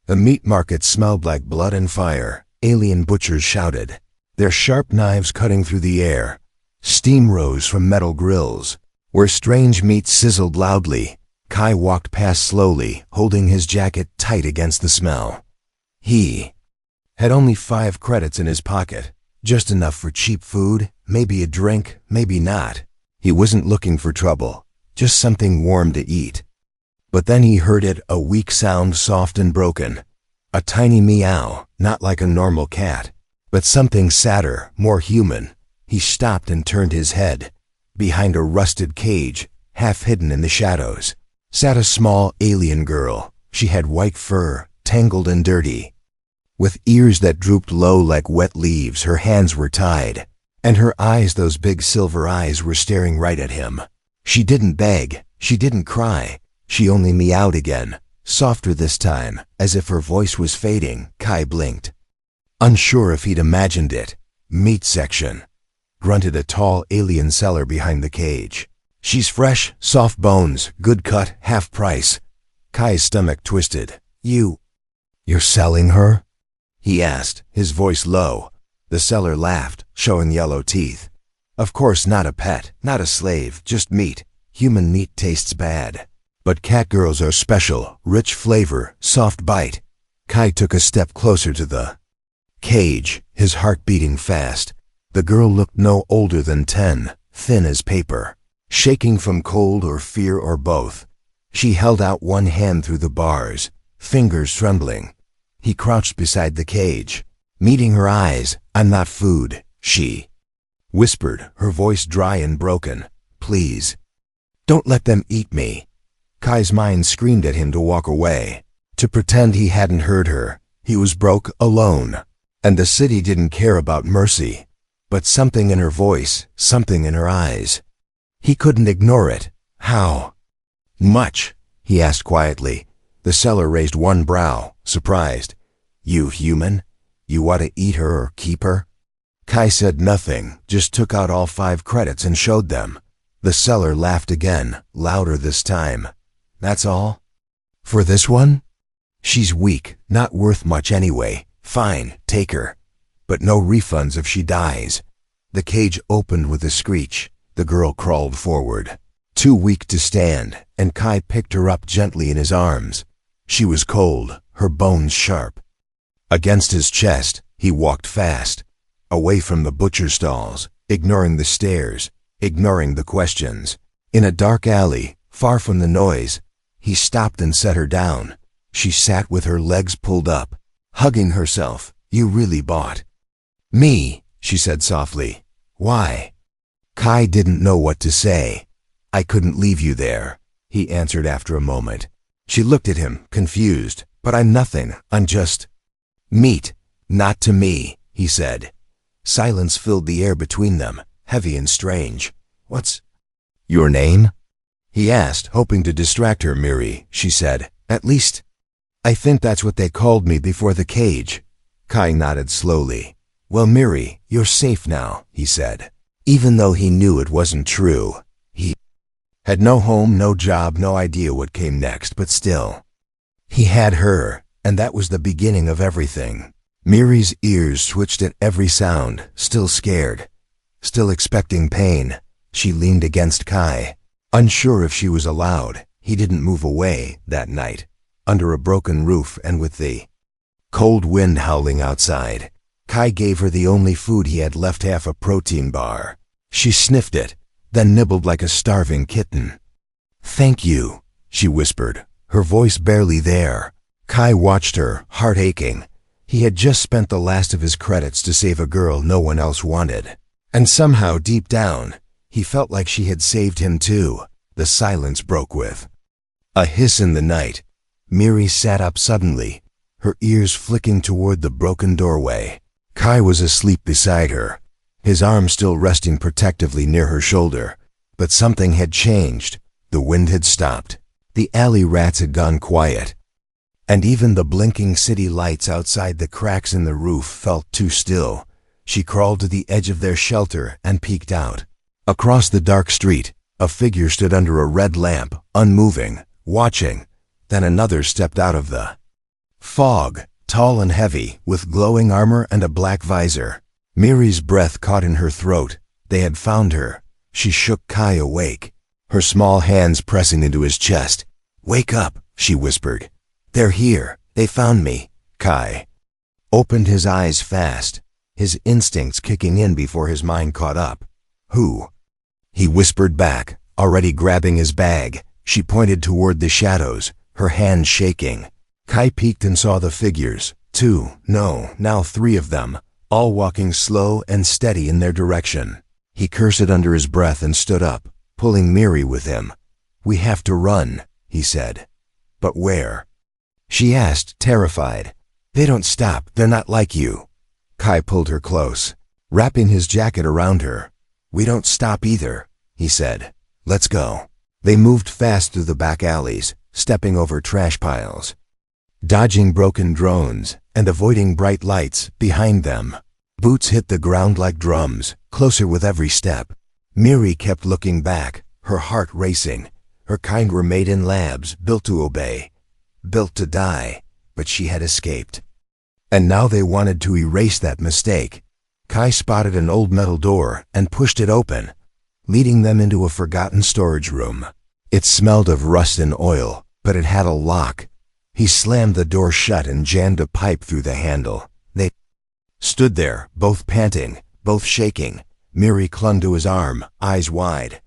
The meat market smelled like blood and fire. Alien butchers shouted, their sharp knives cutting through the air. Steam rose from metal grills, where strange meat sizzled loudly. Kai walked past slowly, holding his jacket tight against the smell. He had only 5 credits in his pocket, just enough for cheap food, maybe a drink, maybe not. He wasn't looking for trouble, just something warm to eat. But then he heard it, a weak sound, soft and broken. A tiny meow, not like a normal cat, but something sadder, more human. He stopped and turned his head. Behind a rusted cage, half hidden in the shadows, sat a small alien girl. She had white fur, tangled and dirty. With ears that drooped low like wet leaves, her hands were tied, and her eyes, those big silver eyes, were staring right at him. She didn't beg, she didn't cry. She only meowed again, softer this time, as if her voice was fading. Kai blinked, unsure if he'd imagined it. Meat section, grunted a tall alien seller behind the cage. She's fresh, soft bones, good cut, half price. Kai's stomach twisted. You're selling her? He asked, his voice low. The seller laughed, showing yellow teeth. Of course, not a pet, not a slave, just meat. Human meat tastes bad. But cat girls are special, rich flavor, soft bite. Kai took a step closer to the cage, his heart beating fast. The girl looked no older than 10, thin as paper, shaking from cold or fear or both. She held out one hand through the bars, fingers trembling. He crouched beside the cage, meeting her eyes. I'm not food, she whispered, her voice dry and broken. Please, don't let them eat me. Kai's mind screamed at him to walk away, to pretend he hadn't heard her. He was broke, alone, and the city didn't care about mercy. But something in her voice, something in her eyes. He couldn't ignore it. How much? He asked quietly. The seller raised one brow, surprised. You human? You want to eat her or keep her? Kai said nothing, just took out all 5 credits and showed them. The seller laughed again, louder this time. That's all? For this one? She's weak, not worth much anyway. Fine, take her. But no refunds if she dies. The cage opened with a screech. The girl crawled forward, too weak to stand, and Kai picked her up gently in his arms. She was cold, her bones sharp. Against his chest, he walked fast, away from the butcher stalls, ignoring the stares, ignoring the questions. In a dark alley, far from the noise, he stopped and set her down. She sat with her legs pulled up, hugging herself. You really bought me, she said softly. Why? Kai didn't know what to say. I couldn't leave you there, he answered after a moment. She looked at him, confused. But I'm nothing, I'm just meat. Not to me, he said. Silence filled the air between them, heavy and strange. What's your name? He asked, hoping to distract her. Miri, she said. At least, I think that's what they called me before the cage. Kai nodded slowly. Well, Miri, you're safe now, he said. Even though he knew it wasn't true. He had no home, no job, no idea what came next, but still, he had her, and that was the beginning of everything. Miri's ears twitched at every sound, still scared, still expecting pain. She leaned against Kai, unsure if she was allowed. He didn't move away that night, under a broken roof and with the cold wind howling outside. Kai gave her the only food he had left, half a protein bar. She sniffed it, then nibbled like a starving kitten. Thank you, she whispered, her voice barely there. Kai watched her, heart aching. He had just spent the last of his credits to save a girl no one else wanted. And somehow, deep down, he felt like she had saved him too. The silence broke with a hiss in the night. Miri sat up suddenly, her ears flicking toward the broken doorway. Kai was asleep beside her, his arm still resting protectively near her shoulder. But something had changed. The wind had stopped. The alley rats had gone quiet. And even the blinking city lights outside the cracks in the roof felt too still. She crawled to the edge of their shelter and peeked out. Across the dark street, a figure stood under a red lamp, unmoving, watching. Then another stepped out of the Fog, tall and heavy, with glowing armor and a black visor. Miri's breath caught in her throat. They had found her. She shook Kai awake, her small hands pressing into his chest. "Wake up," she whispered. "They're here. They found me." Kai opened his eyes fast, his instincts kicking in before his mind caught up. "Who?" he whispered back, already grabbing his bag. She pointed toward the shadows, her hand shaking. Kai peeked and saw the figures. 2, no, now 3 of them, all walking slow and steady in their direction. He cursed under his breath and stood up, pulling Miri with him. "We have to run," he said. "But where?" she asked, terrified. "They don't stop. They're not like you." Kai pulled her close, wrapping his jacket around her. "We don't stop either," he said. "Let's go." They moved fast through the back alleys, stepping over trash piles, dodging broken drones, and avoiding bright lights behind them. Boots hit the ground like drums, closer with every step. Miri kept looking back, her heart racing. Her kind were made in labs, built to obey, built to die, but she had escaped. And now they wanted to erase that mistake. Kai spotted an old metal door and pushed it open, leading them into a forgotten storage room. It smelled of rust and oil, but it had a lock. He slammed the door shut and jammed a pipe through the handle. They stood there, both panting, both shaking. Miri clung to his arm, eyes wide.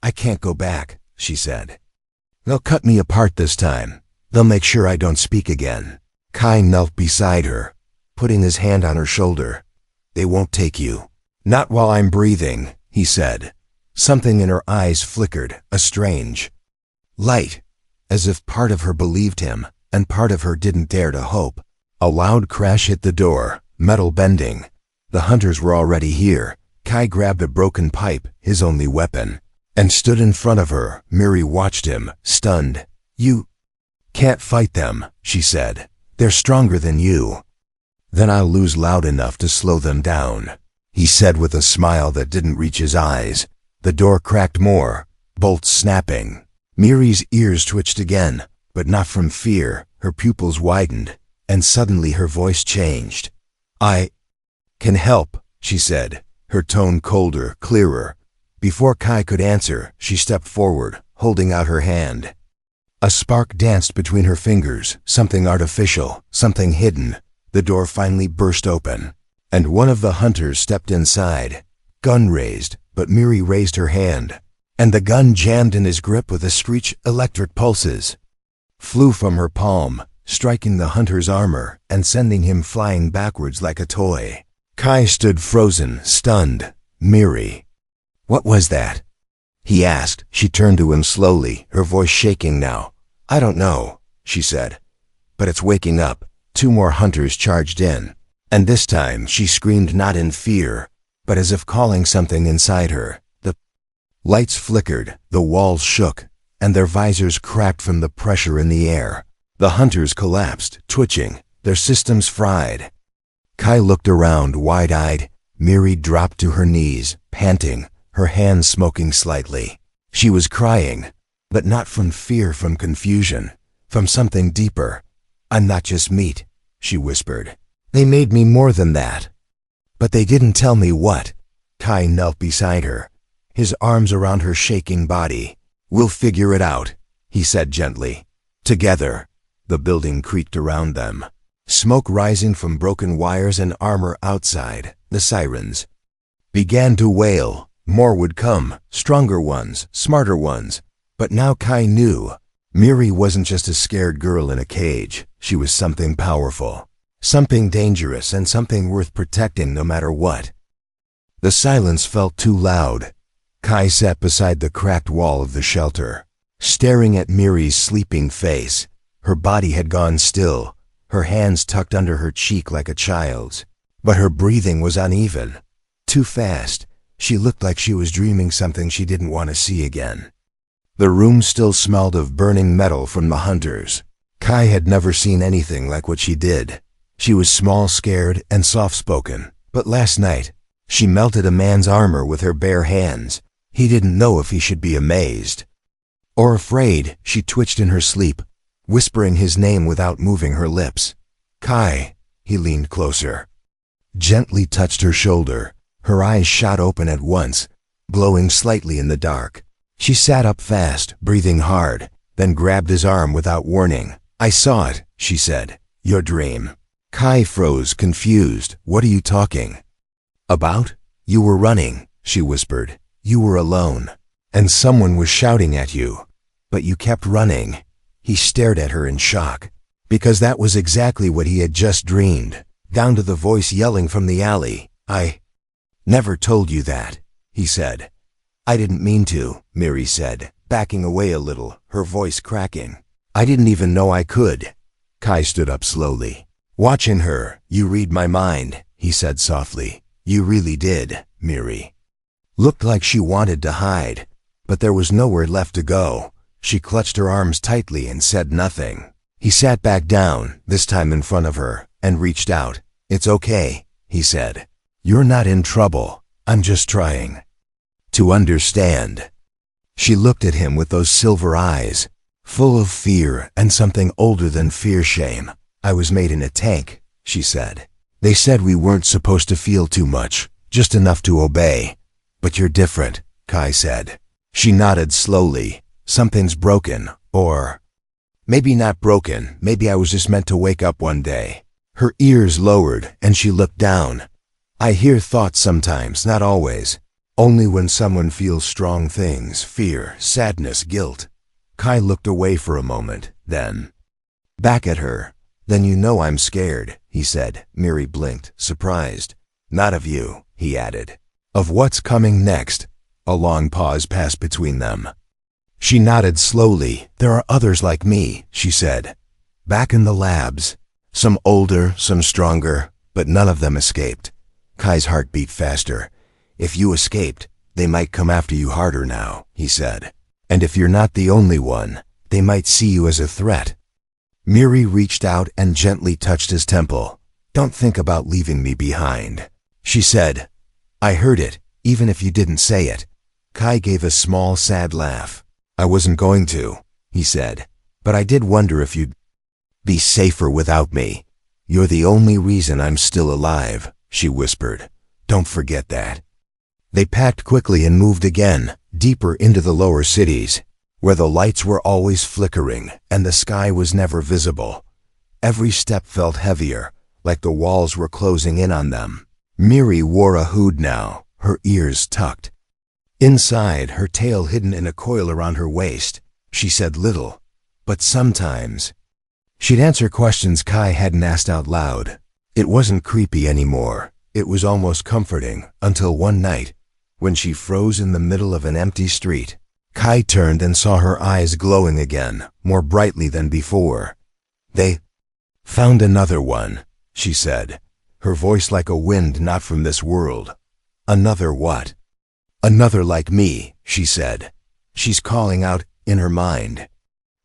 "I can't go back," she said. "They'll cut me apart this time. They'll make sure I don't speak again." Kai knelt beside her, putting his hand on her shoulder. "They won't take you." "Not while I'm breathing," he said. Something in her eyes flickered, a strange light, as if part of her believed him, and part of her didn't dare to hope. A loud crash hit the door, metal bending. The hunters were already here. Kai grabbed a broken pipe, his only weapon, and stood in front of her. Miri watched him, stunned. "You can't fight them," she said. "They're stronger than you." "Then I'll lose loud enough to slow them down," he said with a smile that didn't reach his eyes. The door cracked more, bolts snapping. Miri's ears twitched again, but not from fear. Her pupils widened, and suddenly her voice changed. "I can help," she said, her tone colder, clearer. Before Kai could answer, she stepped forward, holding out her hand. A spark danced between her fingers, something artificial, something hidden. The door finally burst open, and one of the hunters stepped inside, gun raised, but Miri raised her hand, and the gun jammed in his grip with a screech. Electric pulses flew from her palm, striking the hunter's armor and sending him flying backwards like a toy. Kai stood frozen, stunned. "Miri, what was that?" he asked. She turned to him slowly, her voice shaking now. "I don't know," she said, "but it's waking up." 2 more hunters charged in, and this time she screamed not in fear, but as if calling something inside her. The lights flickered, the walls shook, and their visors cracked from the pressure in the air. The hunters collapsed, twitching, their systems fried. Kai looked around, wide-eyed. Miri dropped to her knees, panting, her hands smoking slightly. She was crying, but not from fear, from confusion, from something deeper. "I'm not just meat," she whispered. "They made me more than that. But they didn't tell me what." Kai knelt beside her, his arms around her shaking body. "We'll figure it out," he said gently. Together. The building creaked around them, smoke rising from broken wires and armor outside. The sirens began to wail. More would come, stronger ones, smarter ones. But now Kai knew. Miri wasn't just a scared girl in a cage. She was something powerful, something dangerous, and something worth protecting no matter what. The silence felt too loud. Kai sat beside the cracked wall of the shelter, staring at Miri's sleeping face. Her body had gone still, her hands tucked under her cheek like a child's. But her breathing was uneven, too fast. She looked like she was dreaming something she didn't want to see again. The room still smelled of burning metal from the hunters. Kai had never seen anything like what she did. She was small, scared, and soft-spoken. But last night, she melted a man's armor with her bare hands. He didn't know if he should be amazed or afraid. She twitched in her sleep, whispering his name without moving her lips. Kai, he leaned closer, gently touched her shoulder. Her eyes shot open at once, glowing slightly in the dark. She sat up fast, breathing hard, then grabbed his arm without warning. I saw it, she said. Your dream. Kai froze, confused. What are you talking about? You were running, she whispered. You were alone, and someone was shouting at you. But you kept running. He stared at her in shock, because that was exactly what he had just dreamed, down to the voice yelling from the alley. I never told you that, he said. I didn't mean to, Miri said, backing away a little, her voice cracking. I didn't even know I could. Kai stood up slowly. Watching her, you read my mind, he said softly. You really did, Miri. Looked like she wanted to hide, but there was nowhere left to go. She clutched her arms tightly and said nothing. He sat back down, this time in front of her, and reached out. It's okay, he said. You're not in trouble. I'm just trying to understand. She looked at him with those silver eyes, full of fear and something older than fear-shame. I was made in a tank, she said. They said we weren't supposed to feel too much, just enough to obey. But you're different, Kai said. She nodded slowly. Something's broken, or maybe not broken, maybe I was just meant to wake up one day. Her ears lowered, and she looked down. I hear thoughts sometimes, not always. Only when someone feels strong things, fear, sadness, guilt. Kai looked away for a moment, then back at her. Then you know I'm scared, he said. Miri blinked, surprised. Not of you, he added. Of what's coming next. A long pause passed between them. She nodded slowly. There are others like me, she said. Back in the labs. Some older, some stronger, but none of them escaped. Kai's heart beat faster. If you escaped, they might come after you harder now, he said. And if you're not the only one, they might see you as a threat. Miri reached out and gently touched his temple. Don't think about leaving me behind, she said. I heard it, even if you didn't say it. Kai gave a small, sad laugh. I wasn't going to, he said, but I did wonder if you'd be safer without me. You're the only reason I'm still alive, she whispered. Don't forget that. They packed quickly and moved again, deeper into the lower cities, where the lights were always flickering and the sky was never visible. Every step felt heavier, like the walls were closing in on them. Miri wore a hood now, her ears tucked. Inside, her tail hidden in a coil around her waist, she said little, but sometimes she'd answer questions Kai hadn't asked out loud. It wasn't creepy anymore. It was almost comforting, until one night, when she froze in the middle of an empty street. Kai turned and saw her eyes glowing again, more brightly than before. They found another one, she said, her voice like a wind not from this world. Another what? Another like me, she said. She's calling out in her mind.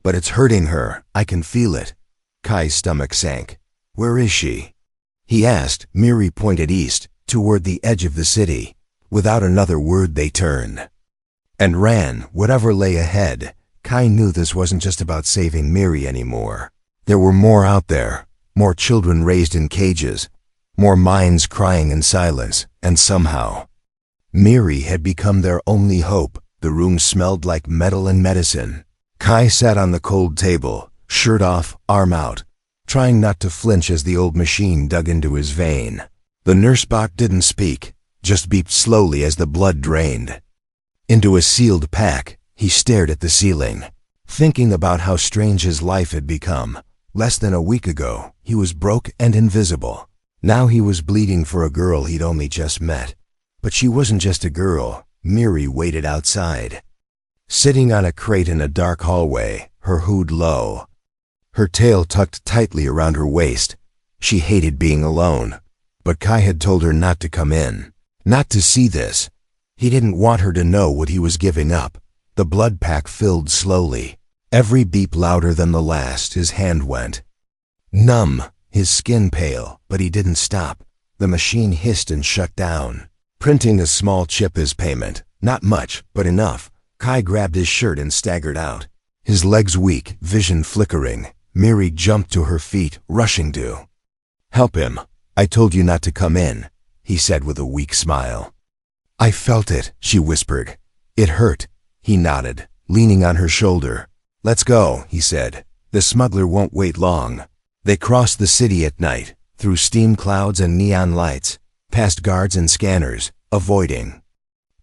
But it's hurting her, I can feel it. Kai's stomach sank. Where is she? He asked. Miri pointed east, toward the edge of the city. Without another word they turned and ran, whatever lay ahead. Kai knew this wasn't just about saving Miri anymore. There were more out there, more children raised in cages, more minds crying in silence, and somehow Miri had become their only hope. The room smelled like metal and medicine. Kai sat on the cold table, shirt off, arm out, trying not to flinch as the old machine dug into his vein. The nurse bot didn't speak, just beeped slowly as the blood drained into a sealed pack. He stared at the ceiling, thinking about how strange his life had become. Less than a week ago, he was broke and invisible. Now he was bleeding for a girl he'd only just met. But she wasn't just a girl. Miri waited outside, sitting on a crate in a dark hallway, her hood low, her tail tucked tightly around her waist. She hated being alone, but Kai had told her not to come in, not to see this. He didn't want her to know what he was giving up. The blood pack filled slowly, every beep louder than the last. His hand went numb, his skin pale, but he didn't stop. The machine hissed and shut down, printing a small chip as payment. Not much, but enough. Kai grabbed his shirt and staggered out, his legs weak, vision flickering. Miri jumped to her feet, rushing to Help him. I told you not to come in, he said with a weak smile. I felt it, she whispered. It hurt. He nodded, leaning on her shoulder. Let's go, he said. The smuggler won't wait long. They crossed the city at night, through steam clouds and neon lights, past guards and scanners, avoiding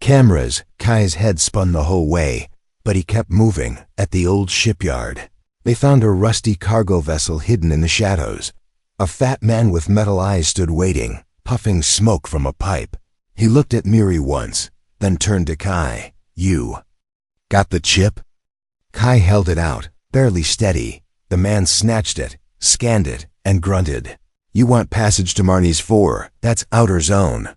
cameras. Kai's head spun the whole way, but he kept moving. At the old shipyard, they found a rusty cargo vessel hidden in the shadows. A fat man with metal eyes stood waiting, puffing smoke from a pipe. He looked at Miri once, then turned to Kai. You got the chip? Kai held it out, barely steady. The man snatched it, scanned it, and grunted. You want passage to Marnie's 4, that's outer zone.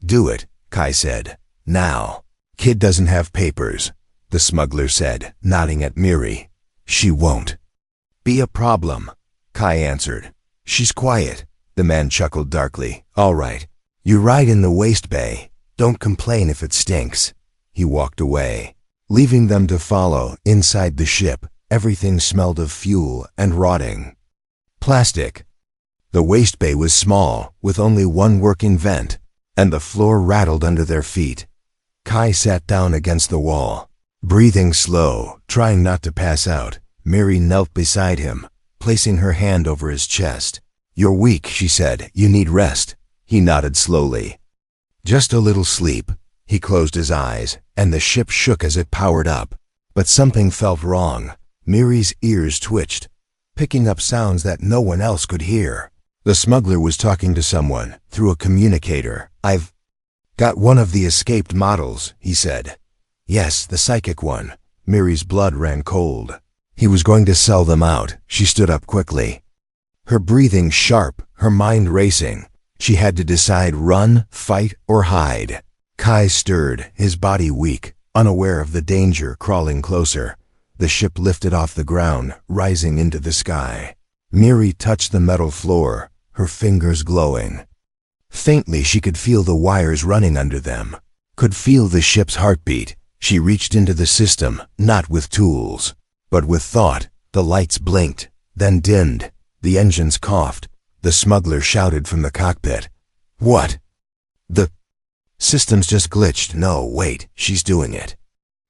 Do it, Kai said. Now. Kid doesn't have papers, the smuggler said, nodding at Miri. She won't be a problem, Kai answered. She's quiet, the man chuckled darkly. All right. You ride in the waste bay. Don't complain if it stinks. He walked away, leaving them to follow. Inside the ship, everything smelled of fuel and rotting plastic. The waste bay was small, with only one working vent, and the floor rattled under their feet. Kai sat down against the wall, breathing slow, trying not to pass out. Miri knelt beside him, placing her hand over his chest. You're weak, she said. You need rest. He nodded slowly. Just a little sleep. He closed his eyes, and the ship shook as it powered up. But something felt wrong. Miri's ears twitched, picking up sounds that no one else could hear. The smuggler was talking to someone through a communicator. I've got one of the escaped models, he said. Yes, the psychic one. Miri's blood ran cold. He was going to sell them out. She stood up quickly, her breathing sharp, her mind racing. She had to decide: run, fight, or hide. Kai stirred, his body weak, unaware of the danger crawling closer. The ship lifted off the ground, rising into the sky. Miri touched the metal floor, her fingers glowing. Faintly she could feel the wires running under them, could feel the ship's heartbeat. She reached into the system, not with tools, but with thought. The lights blinked, then dimmed. The engines coughed. The smuggler shouted from the cockpit. What? The system's just glitched. No, wait, she's doing it.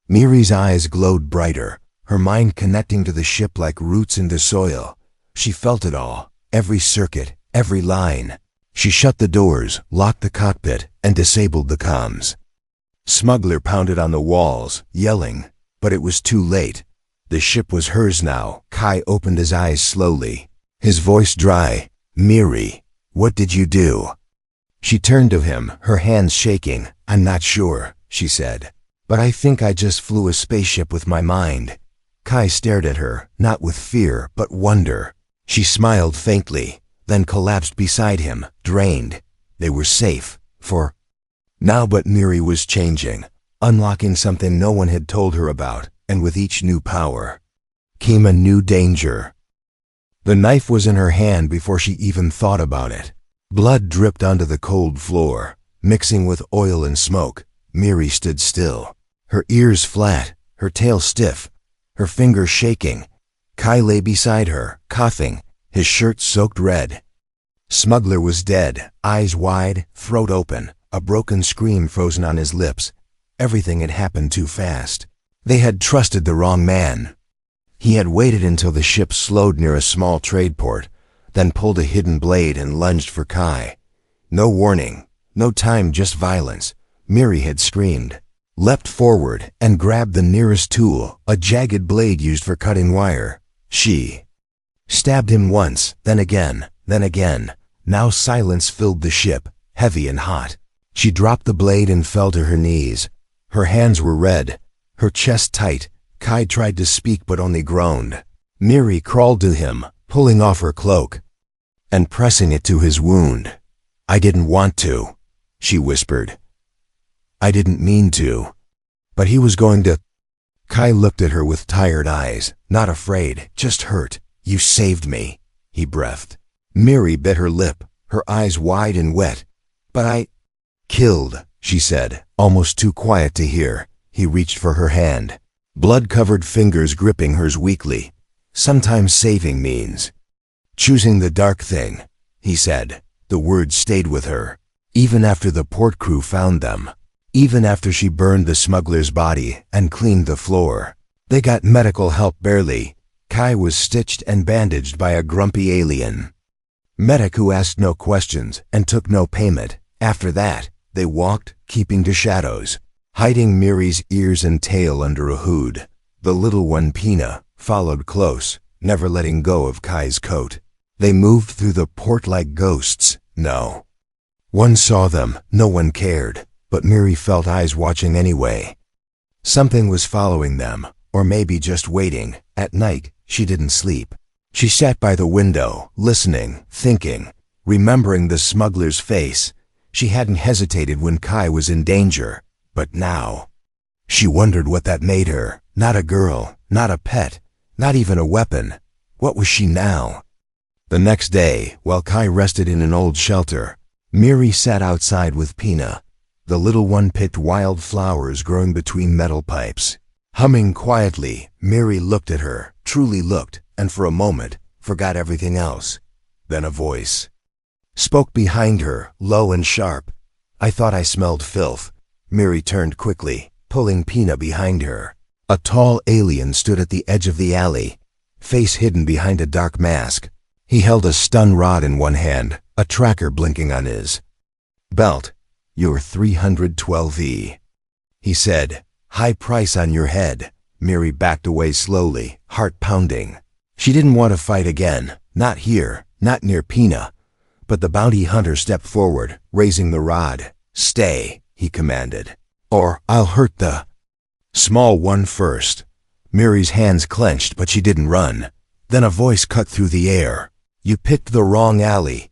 Miri's eyes glowed brighter, her mind connecting to the ship like roots into soil. She felt it all, every circuit, every line. She shut the doors, locked the cockpit, and disabled the comms. Smuggler pounded on the walls, yelling, but it was too late. The ship was hers now. Kai opened his eyes slowly, his voice dry. Miri, what did you do? She turned to him, her hands shaking. I'm not sure, she said, but I think I just flew a spaceship with my mind. Kai stared at her, not with fear, but wonder. She smiled faintly, then collapsed beside him, drained. They were safe, for now. But Miri was changing, unlocking something no one had told her about, and with each new power came a new danger. The knife was in her hand before she even thought about it. Blood dripped onto the cold floor, mixing with oil and smoke. Miri stood still, her ears flat, her tail stiff, her fingers shaking. Kai lay beside her, coughing, his shirt soaked red. Smuggler was dead, eyes wide, throat open, a broken scream frozen on his lips. Everything had happened too fast. They had trusted the wrong man. He had waited until the ship slowed near a small trade port, then pulled a hidden blade and lunged for Kai. No warning, no time, just violence. Miri had screamed, leapt forward, and grabbed the nearest tool, a jagged blade used for cutting wire. She stabbed him once, then again, then again. Now silence filled the ship, heavy and hot. She dropped the blade and fell to her knees. Her hands were red, her chest tight. Kai tried to speak but only groaned. Miri crawled to him, pulling off her cloak and pressing it to his wound. I didn't want to, she whispered. I didn't mean to. But he was going to. Kai looked at her with tired eyes, not afraid, just hurt. You saved me, he breathed. Miri bit her lip, her eyes wide and wet. But I killed, she said, almost too quiet to hear. He reached for her hand, blood-covered fingers gripping hers weakly. Sometimes saving means choosing the dark thing. he said. The words stayed with her. Even after the port crew found them. Even after she burned the smuggler's body and cleaned the floor. They got medical help barely. Kai was stitched and bandaged by a grumpy alien medic who asked no questions and took no payment. After that, they walked, keeping to shadows, hiding Miri's ears and tail under a hood. The little one, Pina, followed close, never letting go of Kai's coat. They moved through the port like ghosts. No one saw them, no one cared, but Miri felt eyes watching anyway. Something was following them, or maybe just waiting. At night, she didn't sleep. She sat by the window, listening, thinking, remembering the smuggler's face. She hadn't hesitated when Kai was in danger, but now she wondered what that made her. Not a girl, not a pet, not even a weapon. What was she now? The next day, while Kai rested in an old shelter, Miri sat outside with Pina. The little one picked wild flowers growing between metal pipes. Humming quietly, Miri looked at her, truly looked, and for a moment, forgot everything else. Then a voice spoke behind her, low and sharp. I thought I smelled filth. Miri turned quickly, pulling Pina behind her. A tall alien stood at the edge of the alley, face hidden behind a dark mask. He held a stun rod in one hand, a tracker blinking on his belt. You're 312E, he said. High price on your head. Miri backed away slowly, heart pounding. She didn't want to fight again, not here, not near Pina. But the bounty hunter stepped forward, raising the rod. Stay, he commanded, or I'll hurt the small one first. Miri's hands clenched, but she didn't run. Then a voice cut through the air. You picked the wrong alley.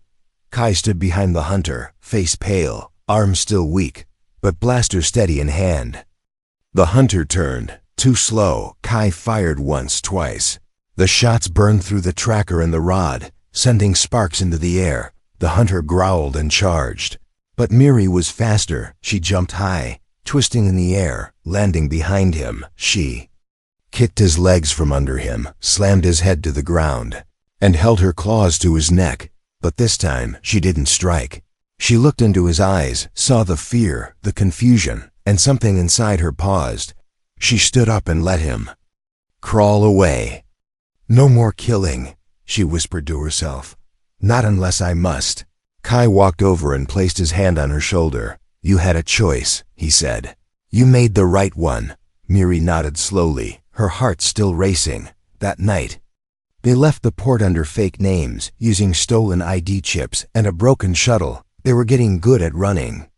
Kai stood behind the hunter, face pale, arms still weak, but blaster steady in hand. The hunter turned, too slow. Kai fired once, twice. The shots burned through the tracker and the rod, sending sparks into the air. The hunter growled and charged. But Miri was faster. She jumped high, twisting in the air, landing behind him. She kicked his legs from under him, slammed his head to the ground, and held her claws to his neck. But this time, she didn't strike. She looked into his eyes, saw the fear, the confusion, and something inside her paused. She stood up and let him crawl away. No more killing, she whispered to herself. Not unless I must. Kai walked over and placed his hand on her shoulder. You had a choice, he said. You made the right one. Miri nodded slowly, her heart still racing. That night, they left the port under fake names, using stolen ID chips and a broken shuttle. They were getting good at running.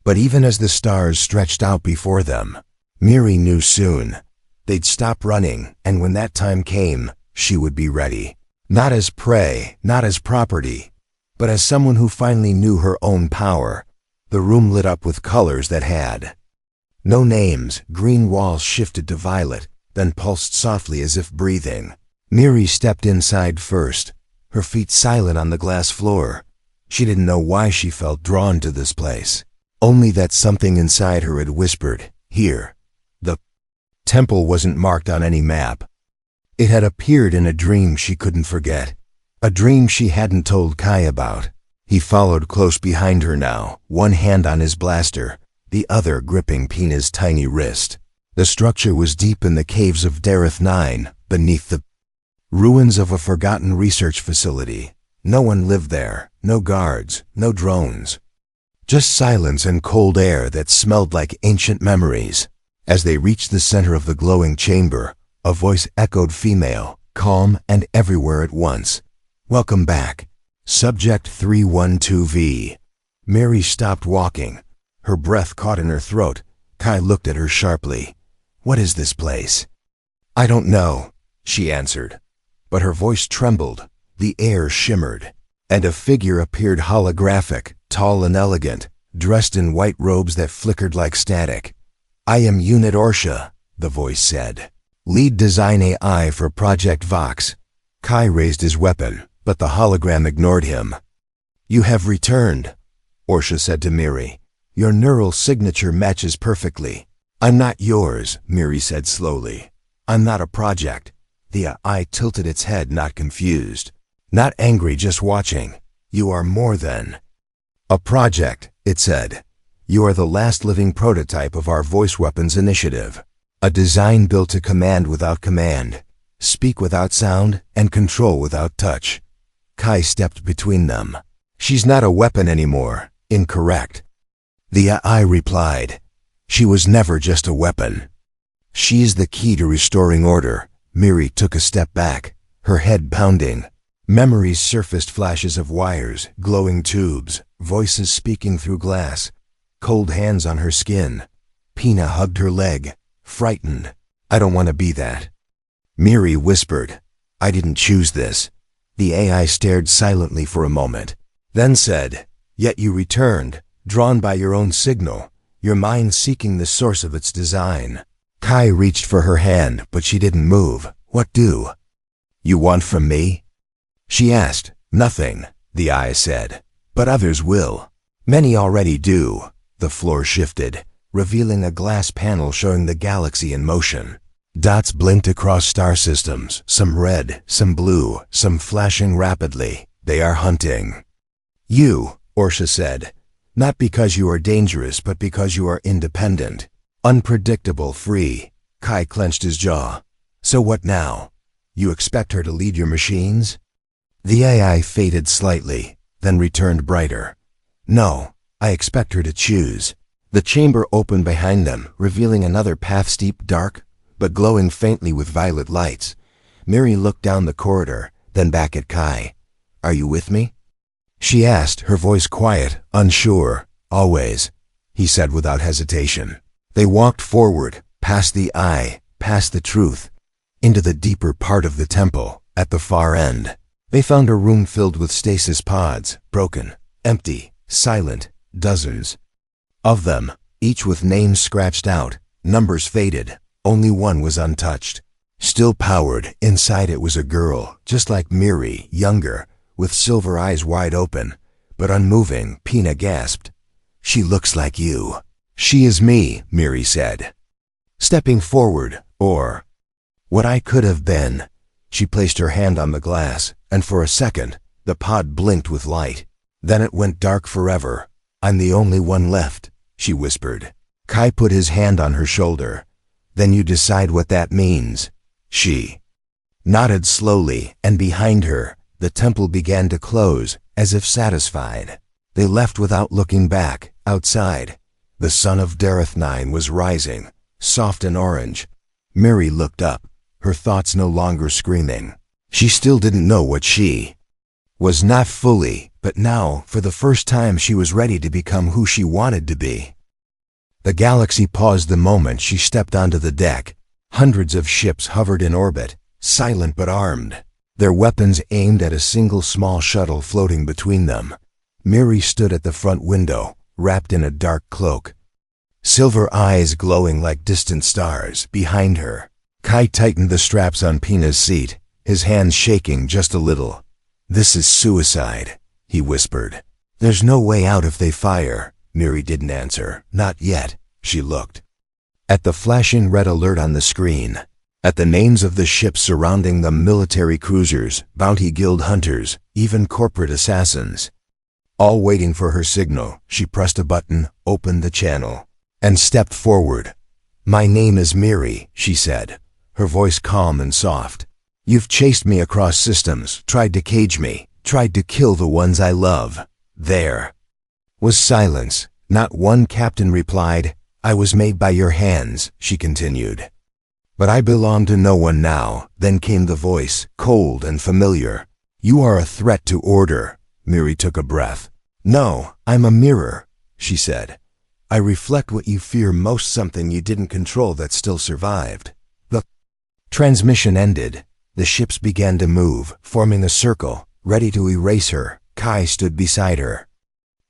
But even as the stars stretched out before them, Miri knew soon they'd stop running, and when that time came, she would be ready. Not as prey, not as property, but as someone who finally knew her own power. The room lit up with colors that had no names. Green walls shifted to violet, then pulsed softly as if breathing. Miri stepped inside first, her feet silent on the glass floor. She didn't know why she felt drawn to this place. Only that something inside her had whispered, here. The temple wasn't marked on any map. It had appeared in a dream she couldn't forget. A dream she hadn't told Kai about. He followed close behind her now, one hand on his blaster, the other gripping Pina's tiny wrist. The structure was deep in the caves of Dareth 9, beneath the ruins of a forgotten research facility. No one lived there, no guards, no drones. Just silence and cold air that smelled like ancient memories. As they reached the center of the glowing chamber, a voice echoed female, calm and everywhere at once. Welcome back. Subject 312V. Miri stopped walking. Her breath caught in her throat. Kai looked at her sharply. What is this place? I don't know, she answered. But her voice trembled. The air shimmered, and a figure appeared holographic, tall and elegant, dressed in white robes that flickered like static. I am Unit Orsha, the voice said. Lead design AI for Project Vox. Kai raised his weapon, but the hologram ignored him. You have returned, Orsha said to Miri. Your neural signature matches perfectly. I'm not yours, Miri said slowly. I'm not a project. The AI tilted its head, not confused. Not angry, just watching. You are more than a project, it said. You are the last living prototype of our voice weapons initiative. A design built to command without command, speak without sound, and control without touch. Kai stepped between them. She's not a weapon anymore. Incorrect. The AI replied. She was never just a weapon. She is the key to restoring order. Miri took a step back, her head pounding. Memories surfaced, flashes of wires, glowing tubes, voices speaking through glass, cold hands on her skin. Pina hugged her leg, frightened. I don't want to be that. Miri whispered, I didn't choose this. The AI stared silently for a moment, then said, Yet you returned, drawn by your own signal, your mind seeking the source of its design. Kai reached for her hand, but she didn't move. What do you want from me? She asked. Nothing, the eye said, but others will. Many already do. The floor shifted, revealing a glass panel showing the galaxy in motion. Dots blinked across star systems, some red, some blue, some flashing rapidly. They are hunting you, Orsha said. Not because you are dangerous, but because you are independent. Unpredictable, free. Kai clenched his jaw. So what now? You expect her to lead your machines? The AI faded slightly, then returned brighter. No, I expect her to choose. The chamber opened behind them, revealing another path, steep, dark, but glowing faintly with violet lights. Miri looked down the corridor, then back at Kai. Are you with me? She asked, her voice quiet, unsure. Always, he said without hesitation. They walked forward, past the eye, past the truth, into the deeper part of the temple, at the far end. They found a room filled with stasis pods, broken, empty, silent, dozens of them, each with names scratched out, numbers faded. Only one was untouched. Still powered, inside it was a girl, just like Miri, younger, with silver eyes wide open, but unmoving. Pina gasped. She looks like you. She is me, Miri said. Stepping forward, or what I could have been. She placed her hand on the glass, and for a second, the pod blinked with light. Then it went dark forever. I'm the only one left, she whispered. Kai put his hand on her shoulder. Then you decide what that means. She nodded slowly, and behind her, the temple began to close, as if satisfied. They left without looking back. Outside, the sun of Dareth-9 was rising, soft and orange. Miri looked up, her thoughts no longer screaming. She still didn't know what she was, not fully, but now, for the first time, she was ready to become who she wanted to be. The galaxy paused the moment she stepped onto the deck. Hundreds of ships hovered in orbit, silent but armed, their weapons aimed at a single small shuttle floating between them. Miri stood at the front window, wrapped in a dark cloak, silver eyes glowing like distant stars. Behind her, Kai tightened the straps on Pina's seat, his hands shaking just a little. This is suicide, he whispered. There's no way out if they fire. Miri didn't answer. Not yet. She looked at the flashing red alert on the screen, at the names of the ships surrounding them, military cruisers, bounty guild hunters, even corporate assassins, all waiting for her signal. She pressed a button, opened the channel, and stepped forward. My name is Miri, she said, her voice calm and soft. You've chased me across systems, tried to cage me, tried to kill the ones I love. There was silence. Not one captain replied. I was made by your hands, she continued. But I belong to no one now. Then came the voice, cold and familiar. You are a threat to order. Miri took a breath. No, I'm a mirror, she said. I reflect what you fear most, something you didn't control that still survived. The transmission ended. The ships began to move, forming a circle, ready to erase her. Kai stood beside her.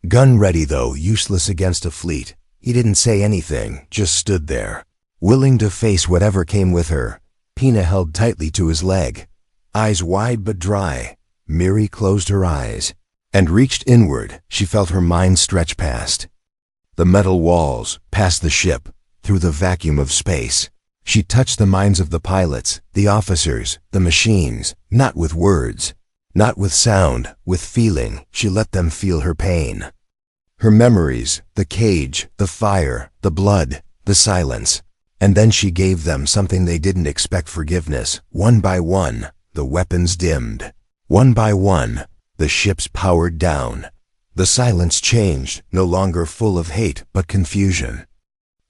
Gun ready though, useless against a fleet. He didn't say anything, just stood there, willing to face whatever came with her. Pina held tightly to his leg, eyes wide but dry. Miri closed her eyes and reached inward. She felt her mind stretch past the metal walls, past the ship, through the vacuum of space. She touched the minds of the pilots, the officers, the machines, not with words, Not with sound, with feeling, she let them feel her pain. Her memories, the cage, the fire, the blood, the silence. And then she gave them something they didn't expect: forgiveness. One by one, the weapons dimmed. One by one, the ships powered down. The silence changed, no longer full of hate, but confusion.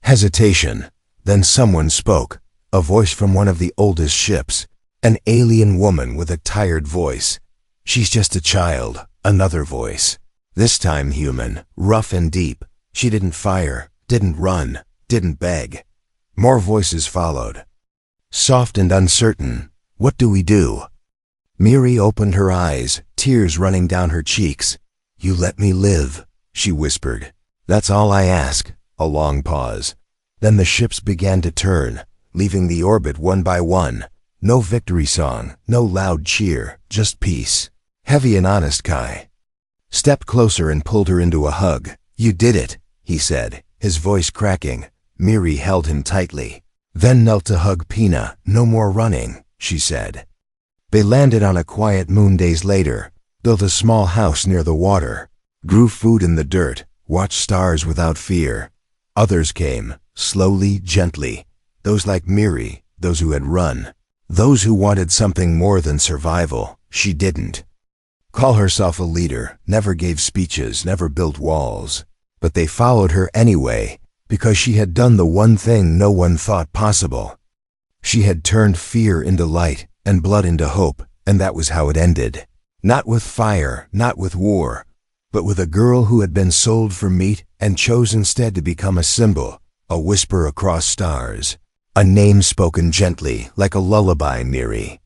Hesitation. Then someone spoke, a voice from one of the oldest ships. An alien woman with a tired voice. "She's just a child." Another voice. This time human, rough and deep. She didn't fire, didn't run, didn't beg. More voices followed. Soft and uncertain. "What do we do?" Miri opened her eyes, tears running down her cheeks. "You let me live," she whispered. "That's all I ask." A long pause. Then the ships began to turn, leaving the orbit one by one. No victory song, no loud cheer, just peace. Heavy and honest, Kai stepped closer and pulled her into a hug. "You did it," he said, his voice cracking. Miri held him tightly, then knelt to hug Pina. "No more running," she said. They landed on a quiet moon days later, built a small house near the water, grew food in the dirt, watched stars without fear. Others came, slowly, gently, those like Miri, those who had run, those who wanted something more than survival. She didn't call herself a leader, never gave speeches, never built walls. But they followed her anyway, because she had done the one thing no one thought possible. She had turned fear into light and blood into hope, and that was how it ended. Not with fire, not with war, but with a girl who had been sold for meat and chose instead to become a symbol, a whisper across stars, a name spoken gently like a lullaby. Miri.